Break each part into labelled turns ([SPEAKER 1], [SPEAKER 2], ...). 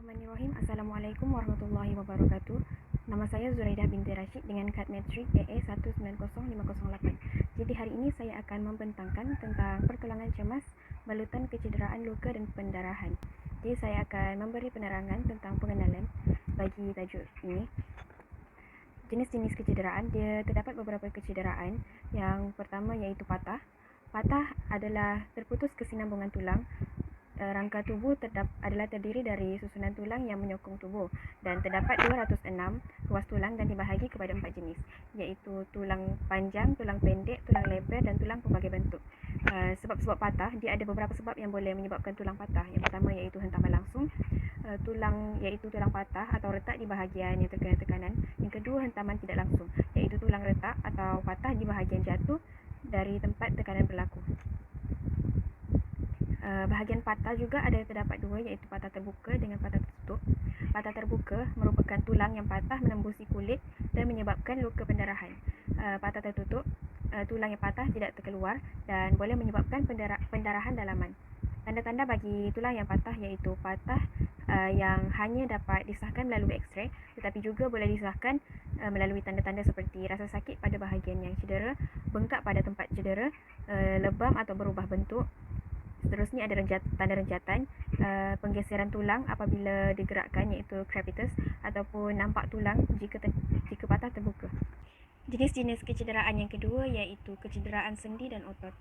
[SPEAKER 1] Bismillahirrahmanirrahim. Assalamualaikum warahmatullahi wabarakatuh. Nama saya Zuraidah binti Rashid dengan kad metrik AA190508. Jadi hari ini saya akan membentangkan tentang pertolongan cemas, balutan kecederaan luka dan pendarahan. Jadi saya akan memberi penerangan tentang pengenalan bagi tajuk ini. Jenis-jenis kecederaan, dia terdapat beberapa kecederaan. Yang pertama iaitu patah. Patah adalah terputus kesinambungan tulang. Rangka tubuh adalah terdiri dari susunan tulang yang menyokong tubuh dan terdapat 206 ruas tulang dan dibahagi kepada 4 jenis, iaitu tulang panjang, tulang pendek, tulang lebar dan tulang pelbagai bentuk. Sebab-sebab patah, dia ada beberapa sebab yang boleh menyebabkan tulang patah. Yang pertama iaitu hentaman langsung, tulang patah atau retak di bahagian yang terkena tekanan. Yang kedua, hentaman tidak langsung, iaitu tulang retak atau patah di bahagian jatuh dari tempat tekanan berlaku. Bahagian patah juga ada terdapat dua, iaitu patah terbuka dengan patah tertutup. Patah terbuka merupakan tulang yang patah menembusi kulit dan menyebabkan luka pendarahan. Patah tertutup, tulang yang patah tidak terkeluar dan boleh menyebabkan pendarahan dalaman. Tanda-tanda bagi tulang yang patah iaitu patah yang hanya dapat disahkan melalui X-ray, tetapi juga boleh disahkan melalui tanda-tanda seperti rasa sakit pada bahagian yang cedera, bengkak pada tempat cedera, lebam atau berubah bentuk. Seterusnya ada tanda renjatan, penggeseran tulang apabila digerakkan iaitu crepitus, ataupun nampak tulang jika patah terbuka. Jenis-jenis kecederaan yang kedua iaitu kecederaan sendi dan otot.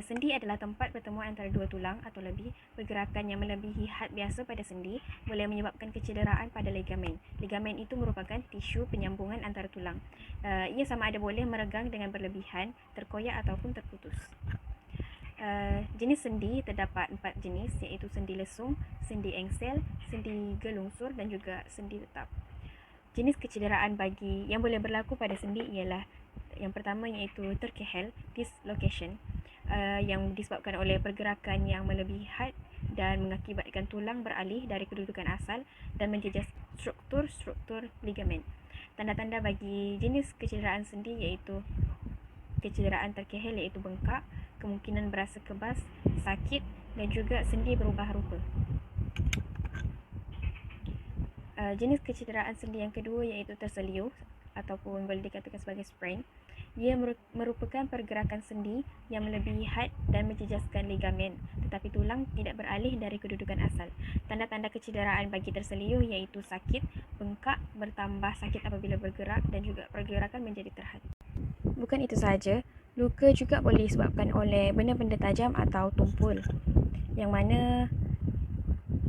[SPEAKER 1] Sendi adalah tempat pertemuan antara dua tulang atau lebih. Pergerakan yang melebihi had biasa pada sendi boleh menyebabkan kecederaan pada ligamen. Ligamen itu merupakan tisu penyambungan antara tulang. Ia sama ada boleh meregang dengan berlebihan, terkoyak ataupun terputus. Jenis sendi terdapat 4 jenis, iaitu sendi lesung, sendi engsel, sendi gelungsur dan juga sendi tetap. Jenis kecederaan yang boleh berlaku pada sendi ialah yang pertama iaitu terkehel, dislocation, yang disebabkan oleh pergerakan yang melebihi had dan mengakibatkan tulang beralih dari kedudukan asal dan menjejas struktur ligamen. Tanda-tanda bagi jenis kecederaan sendi iaitu kecederaan terkehel iaitu bengkak, kemungkinan berasa kebas, sakit dan juga sendi berubah rupa. Jenis kecederaan sendi yang kedua iaitu terseliuh ataupun boleh dikatakan sebagai sprain. Ia merupakan pergerakan sendi yang melebihi had dan menjejaskan ligamen, tetapi tulang tidak beralih dari kedudukan asal. Tanda-tanda kecederaan bagi terseliuh iaitu sakit, bengkak, bertambah sakit apabila bergerak dan juga pergerakan menjadi terhad. Bukan itu sahaja, luka juga boleh disebabkan oleh benda-benda tajam atau tumpul, yang mana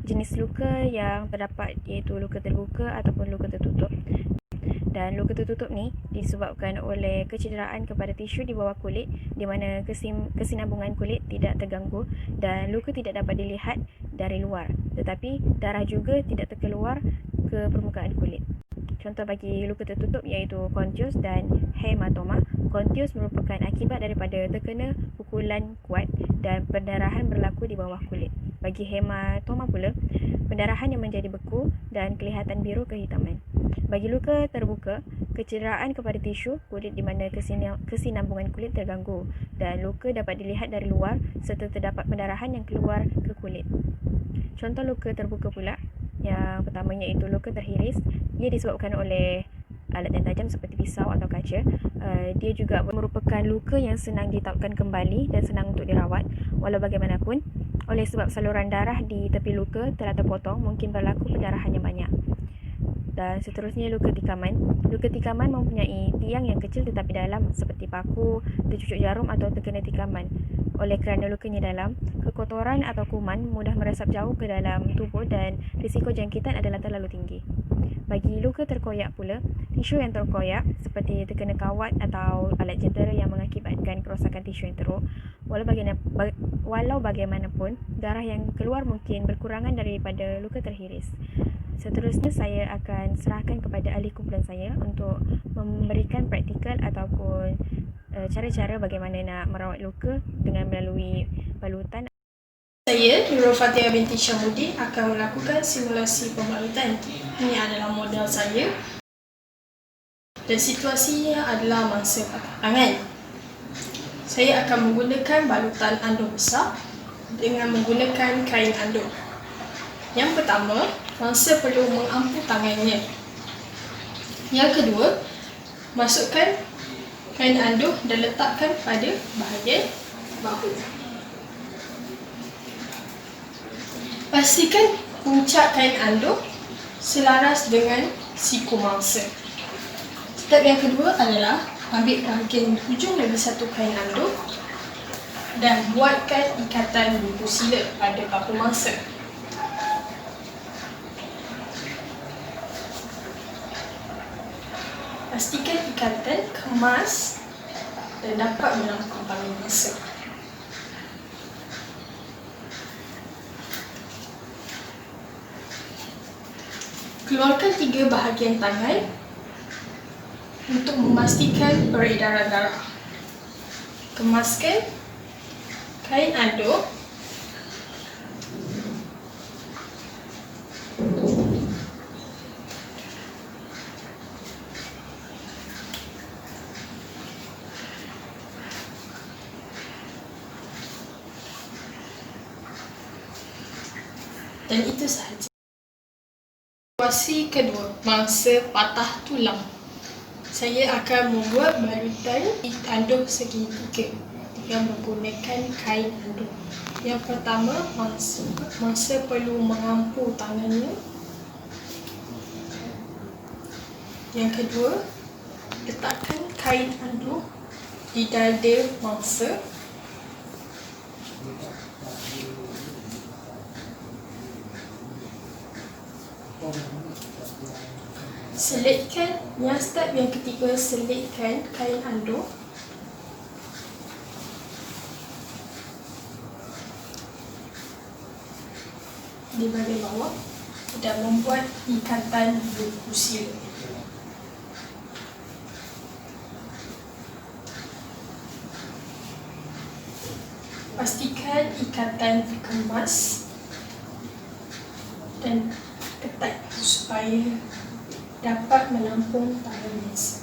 [SPEAKER 1] jenis luka yang terdapat iaitu luka terbuka ataupun luka tertutup. Dan luka tertutup ni disebabkan oleh kecederaan kepada tisu di bawah kulit di mana kesinambungan kulit tidak terganggu dan luka tidak dapat dilihat dari luar, tetapi darah juga tidak terkeluar ke permukaan kulit. Contoh bagi luka tertutup iaitu contusi dan hematoma. Contusi merupakan akibat daripada terkena pukulan kuat dan pendarahan berlaku di bawah kulit. Bagi hematoma pula, pendarahan yang menjadi beku dan kelihatan biru kehitaman. Bagi luka terbuka, kecederaan kepada tisu kulit di mana kesinambungan kulit terganggu dan luka dapat dilihat dari luar serta terdapat pendarahan yang keluar ke kulit. Contoh luka terbuka pula, yang pertama iaitu luka terhiris. Ia disebabkan oleh alat yang tajam seperti pisau atau kaca. Dia juga merupakan luka yang senang ditautkan kembali dan senang untuk dirawat. Walau bagaimanapun, oleh sebab saluran darah di tepi luka telah terpotong, mungkin berlaku pendarahan yang banyak. Dan seterusnya luka tikaman. Luka tikaman mempunyai tiang yang kecil tetapi dalam seperti paku, tercucuk jarum atau terkena tikaman. Oleh kerana lukanya dalam, kekotoran atau kuman mudah meresap jauh ke dalam tubuh dan risiko jangkitan adalah terlalu tinggi. Bagi luka terkoyak pula, tisu yang terkoyak seperti terkena kawat atau alat jentera yang mengakibatkan kerosakan tisu yang teruk. Walau bagaimanapun, darah yang keluar mungkin berkurangan daripada luka terhiris. Seterusnya saya akan serahkan kepada ahli kumpulan saya untuk memberikan praktikal ataupun cara-cara bagaimana nak merawat luka dengan melalui balutan.
[SPEAKER 2] Saya, Nurul Fatihah binti Syamuddin, akan melakukan simulasi pembalutan. Ini adalah model saya dan situasinya adalah masa patah tangan. Saya akan menggunakan balutan andung besar dengan menggunakan kain andung. Yang pertama, mangsa perlu mengampu tangannya. Yang kedua, masukkan kain anduh dan letakkan pada bahagian bahu. Pastikan puncak kain anduh selaras dengan siku mangsa. Step yang kedua adalah ambil bahagian hujung dari satu kain anduh dan buatkan ikatan buku sila pada bahu mangsa. Pastikan ikatan kemas dan dapat menampung tangan mangsa. Keluarkan 3 bahagian tangan untuk memastikan peredaran darah. Kemaskan kain anduh dan itu sahaja. Situasi kedua, mangsa patah tulang. Saya akan membuat balutan anduh segitiga yang menggunakan kain anduh. Yang pertama, mangsa perlu mengampu tangannya. Yang kedua, letakkan kain anduh di dada mangsa. Selitkan, step yang ketiga, selitkan kain anduh di bahagian bawah dan membuat ikatan buku sila. Pastikan ikatan dikemas dan ketat supaya dapat menampung tangan mangsa.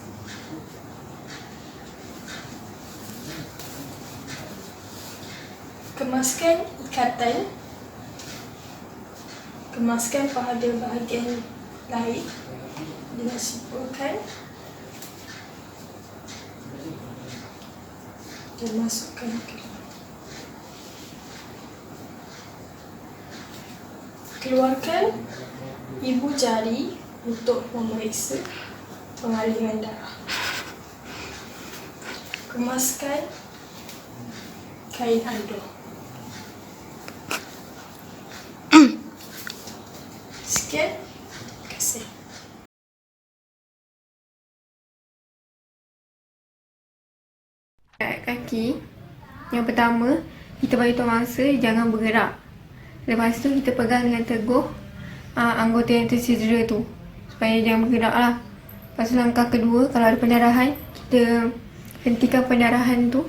[SPEAKER 2] Kemaskan pada bahagian lain dengan simpulkan dan masukkan ke dalam. Keluarkan ibu jari untuk memeriksa pengaliran darah. Kemaskan kain anduh. Sekian, terima kasih.
[SPEAKER 3] Kaki, yang pertama kita bagi tahu mangsa jangan bergerak. Lepas tu kita pegang dengan teguh anggota yang tercedera tu supaya jangan bergerak lah. Lepas tu langkah kedua, kalau ada pendarahan, kita hentikan pendarahan tu.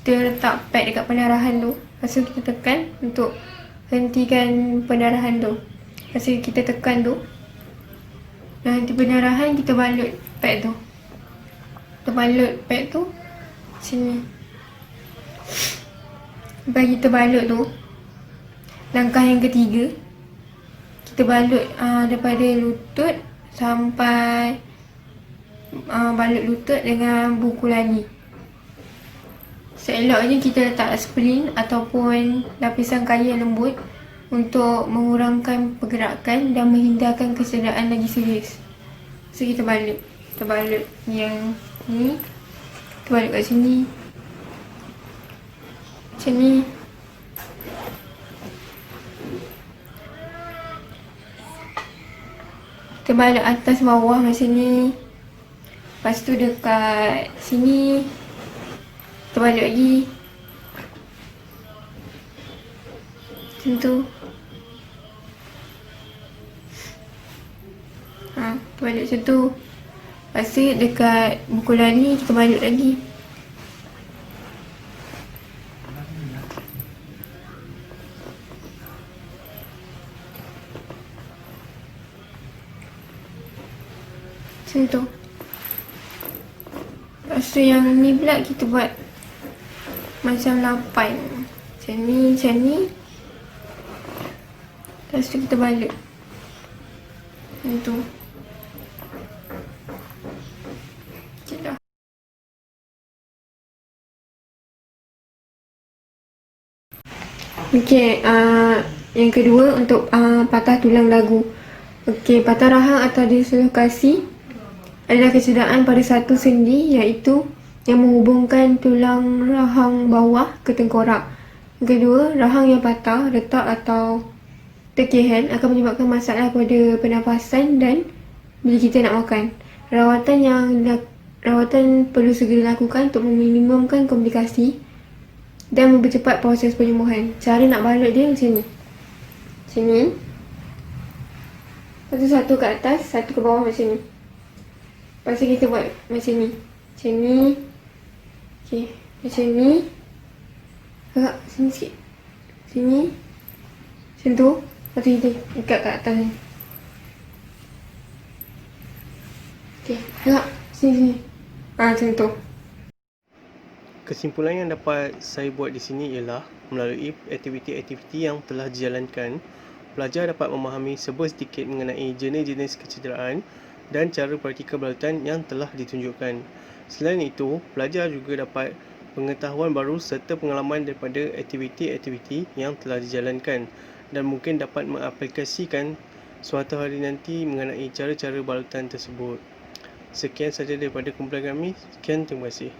[SPEAKER 3] Kita letak pad dekat pendarahan tu. Lepas tu kita tekan untuk hentikan pendarahan tu. Lepas tu kita tekan tu, dah henti pendarahan, kita balut pad tu. Kita balut pad tu sini. Lepas kita balut tu, langkah yang ketiga, kita balut daripada lutut sampai balut lutut dengan buku lali. Seeloknya kita letak splint ataupun lapisan kain yang lembut untuk mengurangkan pergerakan dan menghindarkan kecederaan lagi serius. So kita balut yang ni, kita balut kat sini macam ni. Kita balut atas bawah macam ni. Lepas tu dekat sini kita balut lagi macam tu. Kita balut macam tu. Lepas tu dekat buku lali kita balut lagi. Macam tu. Lepas tu yang ni pula kita buat macam lapan. Macam ni. Lepas tu kita balut. Itu. Okay, dah. Okey, yang kedua untuk patah tulang dagu. Okey, patah rahang atau dislokasi adalah kecederaan pada satu sendi iaitu yang menghubungkan tulang rahang bawah ke tengkorak. Yang kedua, rahang yang patah, retak atau terkehan akan menyebabkan masalah pada pernafasan dan bila kita nak makan. Rawatan perlu segera dilakukan untuk meminimumkan komplikasi dan mempercepat proses penyembuhan. Cara nak balut dia macam ni. Macam ni. Lepas tu satu ke atas, satu ke bawah macam ni. Lepas tu kita buat macam ni. Macam ni. Okey, macam ni. Agak sini sikit. Sini. Macam tu. Lepas tu kita ikat kat atas ni. Okey, agak sini. Macam tu.
[SPEAKER 4] Kesimpulan yang dapat saya buat di sini ialah melalui aktiviti-aktiviti yang telah dijalankan, pelajar dapat memahami serba sedikit mengenai jenis-jenis kecederaan dan cara praktikal balutan yang telah ditunjukkan. Selain itu, pelajar juga dapat pengetahuan baru serta pengalaman daripada aktiviti-aktiviti yang telah dijalankan dan mungkin dapat mengaplikasikan suatu hari nanti mengenai cara-cara balutan tersebut. Sekian sahaja daripada kumpulan kami. Sekian, terima kasih.